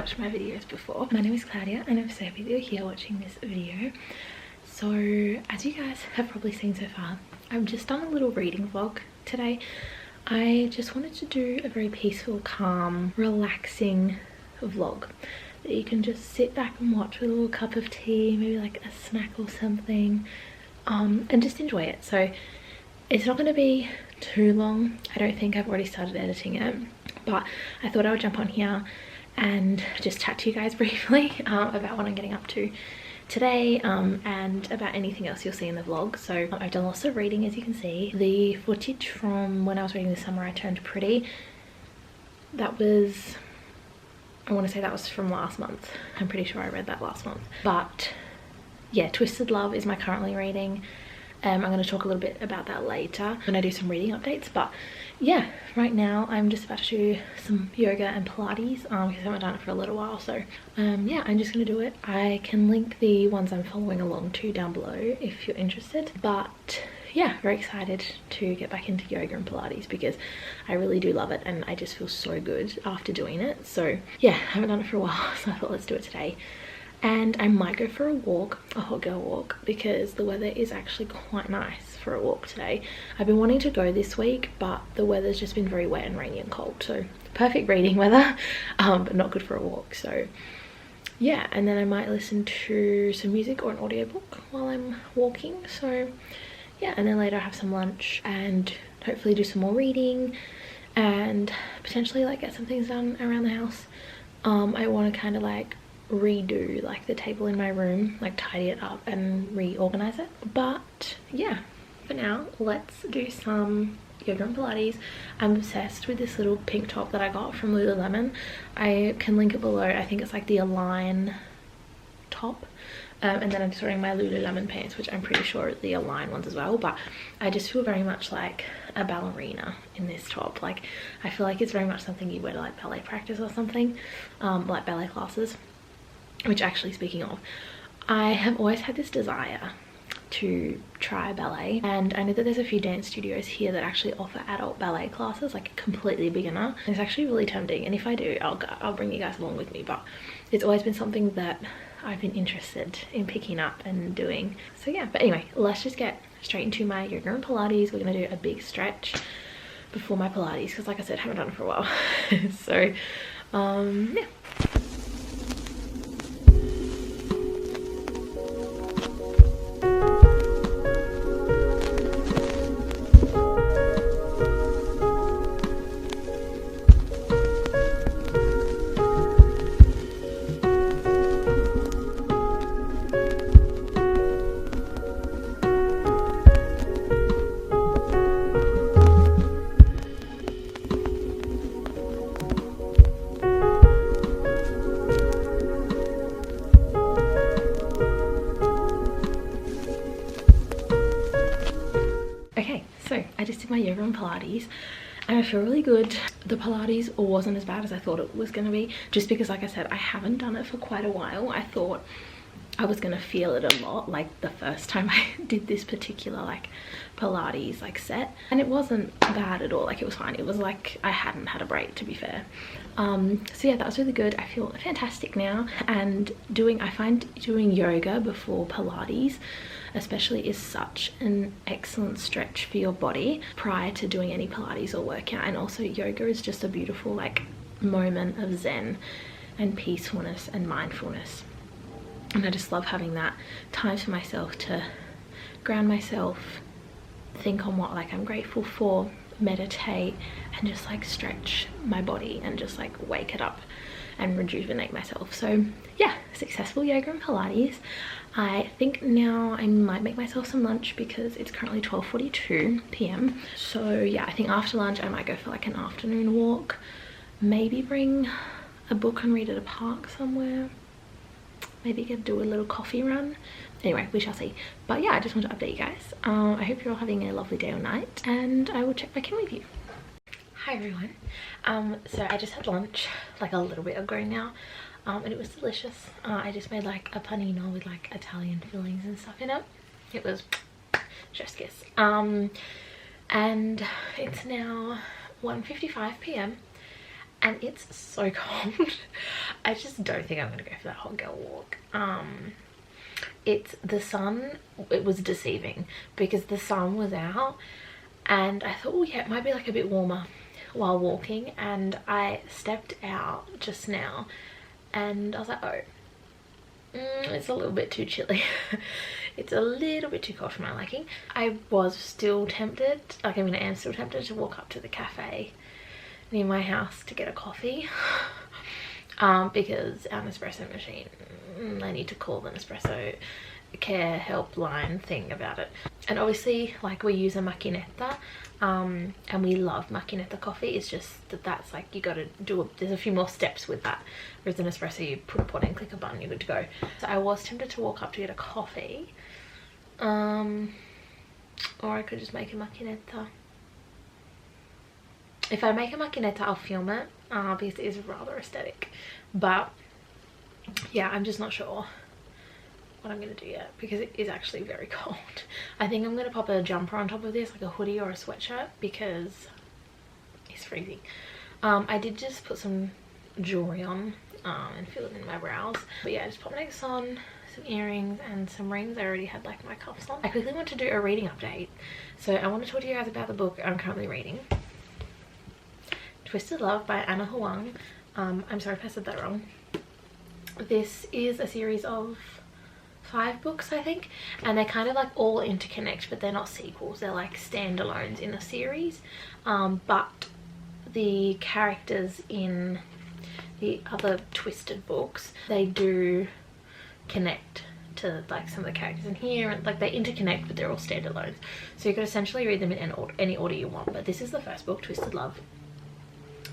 watched my videos before. My name is Claudia and I'm so happy that you're here watching this video. So as you guys have probably seen so far, I've just done a little reading vlog today. I just wanted to do a very peaceful, calm, relaxing vlog that you can just sit back and watch with a little cup of tea, maybe like a snack or something, and just enjoy it. So it's not going to be too long. I don't think I've already started editing it, but I thought I would jump on here and just chat to you guys briefly about what I'm getting up to today, and about anything else you'll see in the vlog. So I've done lots of reading, as you can see. The footage from when I was reading this summer I turned pretty, that was, I want to say that was from last month. I'm pretty sure I read that last month. But yeah, Twisted Love is my currently reading. I'm going to talk a little bit about that later when I do some reading updates. But yeah, right now I'm just about to do some yoga and Pilates because I haven't done it for a little while. So yeah, I'm just going to do it. I can link the ones I'm following along to down below if you're interested. But yeah, very excited to get back into yoga and Pilates because I really do love it and I just feel so good after doing it. So yeah, I haven't done it for a while, so I thought let's do it today. And I might go for a walk, a hot girl walk, because the weather is actually quite nice for a walk today. I've been wanting to go this week, but the weather's just been very wet and rainy and cold, so perfect reading weather, but not good for a walk. So yeah, and then I might listen to some music or an audiobook while I'm walking. So yeah, and then later I have some lunch and hopefully do some more reading and potentially like get some things done around the house. I want to kind of like redo like the table in my room, like tidy it up and reorganize it. But yeah, for now let's do some yoga and Pilates. I'm obsessed with this little pink top that I got from Lululemon. I can link it below. I think it's like the Align top, and then I'm just wearing my Lululemon pants, which I'm pretty sure are the Align ones as well. But I just feel very much like a ballerina in this top. Like I feel like it's very much something you wear to like ballet practice or something, like ballet classes. Which actually, speaking of, I have always had this desire to try ballet, and I know that there's a few dance studios here that actually offer adult ballet classes, like completely beginner. It's actually really tempting, and if I do, I'll bring you guys along with me. But it's always been something that I've been interested in picking up and doing. So yeah, but anyway, let's just get straight into my yoga and Pilates. We're gonna do a big stretch before my Pilates because, like I said, I haven't done it for a while. So yeah. My yoga and Pilates and I feel really good. The Pilates wasn't as bad as I thought it was going to be, just because, like I said, I haven't done it for quite a while. I thought I was going to feel it a lot like the first time I did this particular like Pilates like set, and it wasn't bad at all. Like it was fine. It was like I hadn't had a break, to be fair. So yeah, that was really good. I feel fantastic now, and I find doing yoga before Pilates especially is such an excellent stretch for your body prior to doing any Pilates or workout. And also yoga is just a beautiful like moment of zen and peacefulness and mindfulness, and I just love having that time for myself to ground myself, think on what like I'm grateful for, meditate, and just like stretch my body and just like wake it up and rejuvenate myself. So yeah, successful yoga and Pilates. I think now I might make myself some lunch because it's currently 12:42 p.m. So yeah, I think after lunch I might go for like an afternoon walk, maybe bring a book and read at a park somewhere, maybe do a little coffee run. Anyway, we shall see. But yeah, I just want to update you guys. I hope you're all having a lovely day or night, and I will check back in with you. Hi everyone. So I just had lunch like a little bit ago now, and it was delicious. I just made like a panino with like Italian fillings and stuff in it. It was chef's kiss. And it's now 1:55 p.m. and it's so cold. I just don't think I'm gonna go for that hot girl walk. It's the sun, it was deceiving because the sun was out and I thought, oh yeah, it might be like a bit warmer while walking, and I stepped out just now and I was like, oh, it's a little bit too chilly. It's a little bit too cold for my liking. I was still tempted, like I mean I am still tempted to walk up to the cafe near my house to get a coffee. Because our Nespresso machine, I need to call the Nespresso care helpline thing about it. And obviously like we use a macchinetta, and we love macchinetta coffee. It's just that that's like you gotta do there's a few more steps with that, whereas an espresso you put a pot in, click a button, you're good to go. So I was tempted to walk up to get a coffee, or I could just make a macchinetta. If I make a macchinetta I'll film it, because it is rather aesthetic, but yeah, I'm just not sure what I'm gonna do yet because it is actually very cold. I think I'm gonna pop a jumper on top of this, like a hoodie or a sweatshirt, because it's freezing. I did just put some jewelry on and fill it in my brows, but yeah, I just popped next on, some earrings and some rings. I already had like my cuffs on. I quickly want to do a reading update, so I want to talk to you guys about the book I'm currently reading, Twisted Love by Huang. I'm sorry if I said that wrong. This is a series of 5 books, I think, and they kind of like all interconnect, but they're not sequels, they're like standalones in a series. But the characters in the other Twisted books, they do connect to like some of the characters in here, and like they interconnect, but they're all standalones, so you could essentially read them in any order you want. But this is the first book, Twisted Love.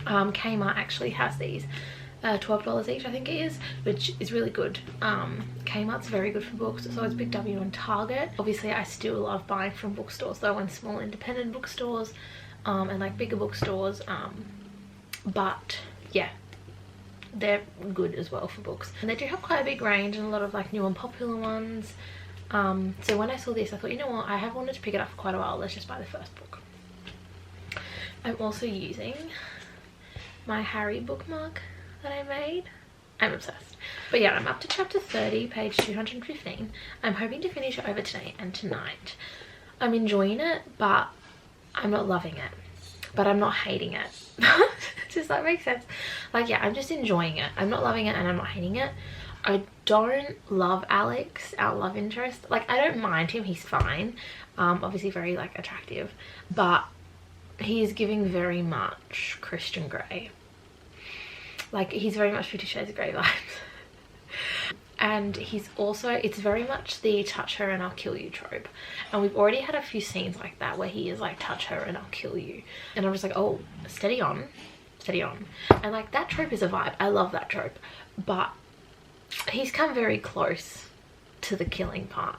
Kmart actually has these $12 each, I think it is, which is really good. Kmart's very good for books, so it's Big W and Target. Obviously I still love buying from bookstores though, and small independent bookstores, and like bigger bookstores, but yeah, they're good as well for books, and they do have quite a big range and a lot of like new and popular ones. So when I saw this I thought, you know what, I have wanted to pick it up for quite a while, let's just buy the first book. I'm also using my Harry bookmark that I made. I'm obsessed. But yeah, I'm up to chapter 30, page 215. I'm hoping to finish it over today and tonight. I'm enjoying it, but I'm not loving it, but I'm not hating it. Does that make sense? Like, yeah, I'm just enjoying it. I'm not loving it and I'm not hating it. I don't love Alex, our love interest. Like, I don't mind him, he's fine. Obviously very like attractive, but he's giving very much Christian Grey. Like, he's very much 50 Shades of Grey vibes. And he's also, it's very much the touch her and I'll kill you trope. And we've already had a few scenes like that where he is like, touch her and I'll kill you. And I'm just like, oh, steady on, steady on. And like, that trope is a vibe. I love that trope. But he's come very close to the killing part,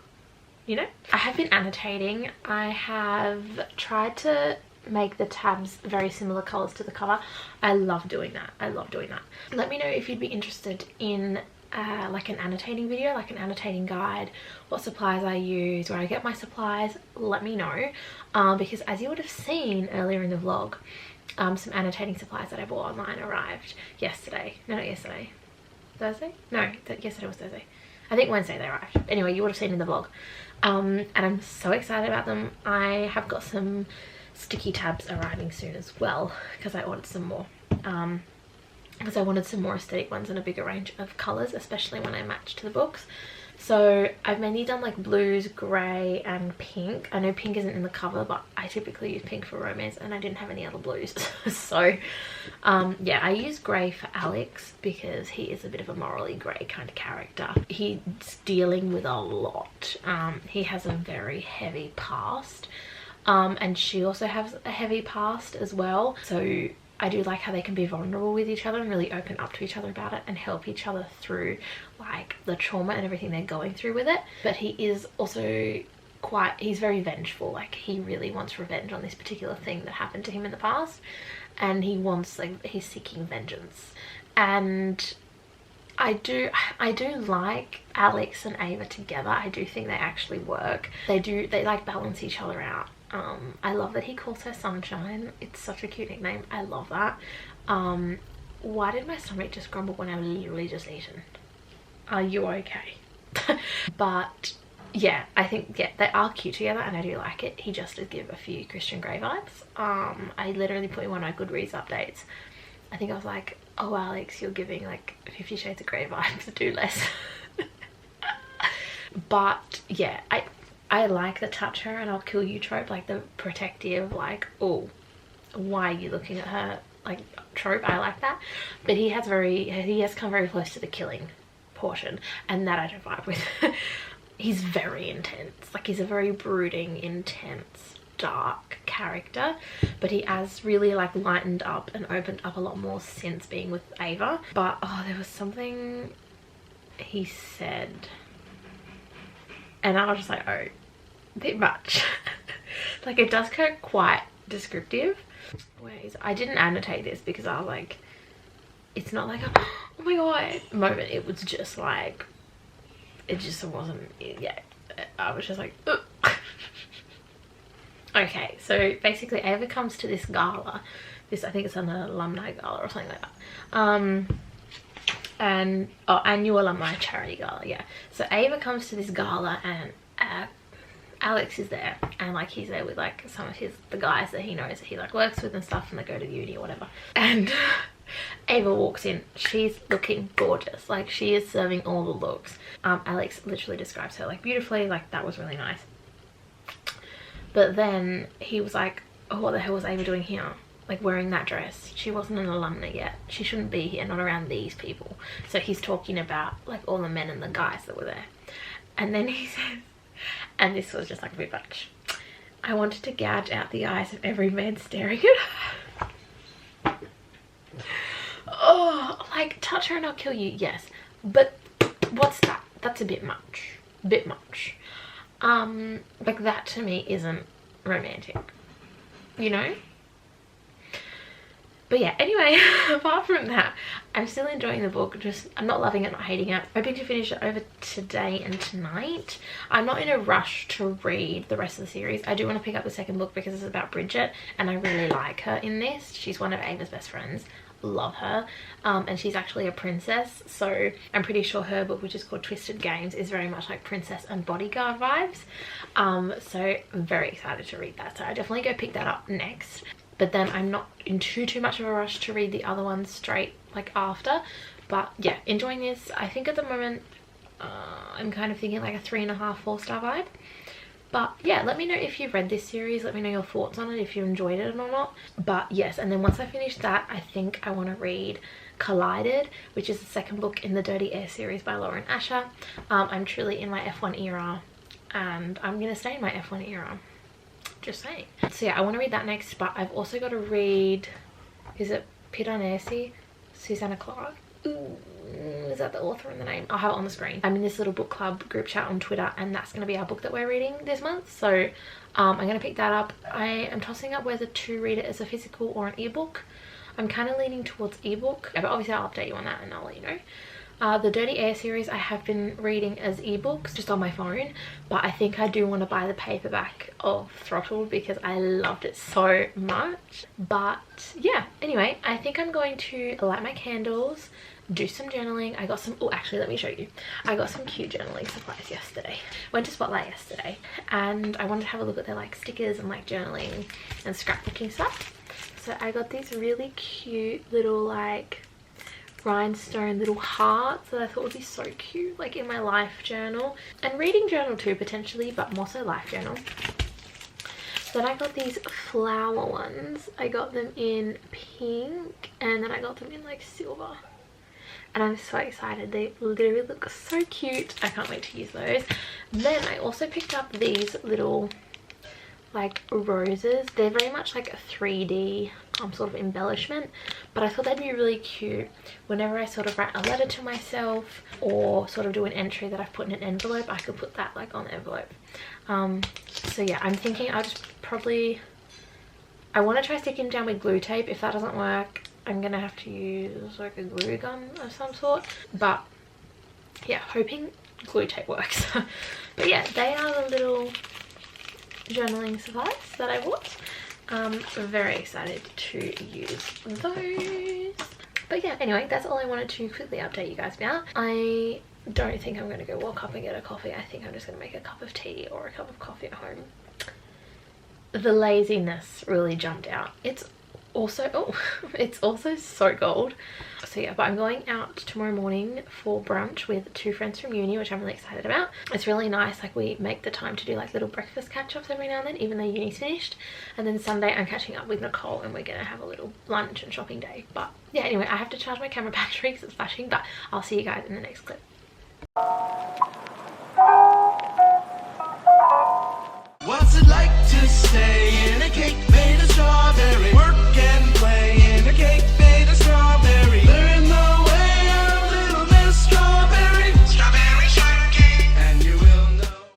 you know? I have been annotating. I have tried to make the tabs very similar colors to the cover. I love doing that. I love doing that. Let me know if you'd be interested in like an annotating video, like an annotating guide, what supplies I use, where I get my supplies. Let me know, because as you would have seen earlier in the vlog, some annotating supplies that I bought online arrived yesterday. No, not yesterday. Thursday? No, yesterday was Thursday. I think Wednesday they arrived. Anyway, you would have seen in the vlog. And I'm so excited about them. I have got some sticky tabs arriving soon as well, because I ordered some more, because I wanted some more aesthetic ones and a bigger range of colours, especially when I match to the books. So I've mainly done like blues, grey and pink. I know pink isn't in the cover, but I typically use pink for romance and I didn't have any other blues. So yeah, I use grey for Alex because he is a bit of a morally grey kind of character. He's dealing with a lot. He has a very heavy past. And she also has a heavy past as well, so I do like how they can be vulnerable with each other and really open up to each other about it and help each other through like the trauma and everything they're going through with it. But he is also he's very vengeful. Like, he really wants revenge on this particular thing that happened to him in the past, and he wants, like, he's seeking vengeance. And I do like Alex and Ava together. I do think they actually work. They like balance each other out. I love that he calls her Sunshine. It's such a cute nickname. I love that. why did my stomach just grumble when I literally just eaten? Are you okay? But yeah, I think, yeah, they are cute together and I do like it. He just does give a few Christian Grey vibes. I literally put in one of my Goodreads updates. I think I was like, oh Alex, you're giving like 50 Shades of Grey vibes, do less. But yeah, I like the touch her and I'll kill you trope, like the protective, like, oh, why are you looking at her, like, trope. I like that. But he has come very close to the killing portion, and that I don't vibe with. He's very intense, like he's a very brooding, intense, dark character, but he has really like lightened up and opened up a lot more since being with Ava. But oh, there was something he said and I was just like, oh, a bit much. Like it does get quite descriptive. Wait, I didn't annotate this because I was like, it's not like a oh my god moment. It was just like, it just wasn't, yeah, I was just like, ugh. Okay, so basically Ava comes to this gala, this, I think it's an alumni gala or something like that, and annual alumni charity gala, yeah. So Ava comes to this gala and Alex is there, and like he's there with like some of the guys that he knows that he like works with and stuff, and they go to uni or whatever. And Ava walks in, she's looking gorgeous, like she is serving all the looks. Alex literally describes her like beautifully, like that was really nice. But then he was like, oh, what the hell was Ava doing here, like wearing that dress? She wasn't an alumna yet, she shouldn't be here, not around these people. So he's talking about like all the men and the guys that were there, and then he says, and this was just like a bit much, I wanted to gouge out the eyes of every man staring at her. Oh, like touch her and I'll kill you, yes, but what's that? That's a bit much, like that to me isn't romantic, you know. But yeah, anyway, apart from that, I'm still enjoying the book. Just, I'm not loving it, not hating it. Hoping to finish it over today and tonight. I'm not in a rush to read the rest of the series. I do want to pick up the second book because it's about Bridget, and I really like her in this. She's one of Ava's best friends. Love her, and she's actually a princess, so I'm pretty sure her book, which is called Twisted Games, is very much like princess and bodyguard vibes. So I'm very excited to read that, so I definitely go pick that up next. But then I'm not in too much of a rush to read the other ones straight like after. But yeah, enjoying this. I think at the moment I'm kind of thinking like a 3.5, 4-star vibe. But yeah, let me know if you've read this series. Let me know your thoughts on it, if you enjoyed it or not. But yes, and then once I finish that, I think I want to read Collided, which is the second book in the Dirty Air series by Lauren Asher. I'm truly in my F1 era, and I'm going to stay in my F1 era. Just saying. So yeah, I want to read that next, but I've also got to read, is it Piranesi, Susanna Clarke? Ooh, is that the author and the name? I'll have it on the screen. I'm in this little book club group chat on Twitter, and that's going to be our book that we're reading this month. So I'm going to pick that up. I am tossing up whether to read it as a physical or an ebook. I'm kind of leaning towards ebook, but obviously I'll update you on that and I'll let you know. The Dirty Air series I have been reading as ebooks just on my phone, but I think I do want to buy the paperback of Throttled because I loved it so much. But yeah, anyway, I think I'm going to light my candles, do some journaling. I got some, oh actually let me show you, I got some cute journaling supplies yesterday. Went to Spotlight yesterday and I wanted to have a look at their like stickers and like journaling and scrapbooking stuff. So I got these really cute little like rhinestone little hearts that I thought would be so cute, like in my life journal and reading journal too potentially, but more so life journal. Then I got these flower ones. I got them in pink and then I got them in like silver, and I'm so excited. They literally look so cute. I can't wait to use those. Then I also picked up these little like roses. They're very much like a 3D sort of embellishment, but I thought they'd be really cute whenever I sort of write a letter to myself or sort of do an entry that I've put in an envelope. I could put that like on the envelope. So yeah, I'm thinking I'll just probably, I want to try sticking down with glue tape. If that doesn't work, I'm gonna have to use like a glue gun of some sort, but yeah, hoping glue tape works. But yeah, they are the little journaling supplies that I bought. Very excited to use those. But yeah, anyway, that's all I wanted to quickly update you guys about. I don't think I'm going to go walk up and get a coffee. I think I'm just going to make a cup of tea or a cup of coffee at home. The laziness really jumped out. It's also, it's also so cold. So yeah, but I'm going out tomorrow morning for brunch with 2 friends from uni, which I'm really excited about. It's really nice, like we make the time to do like little breakfast catch-ups every now and then, even though uni's finished. And then Sunday I'm catching up with Nicole and we're gonna have a little lunch and shopping day. But yeah, anyway, I have to charge my camera battery because it's flashing, but I'll see you guys in the next clip. What's it like to stay in a cake?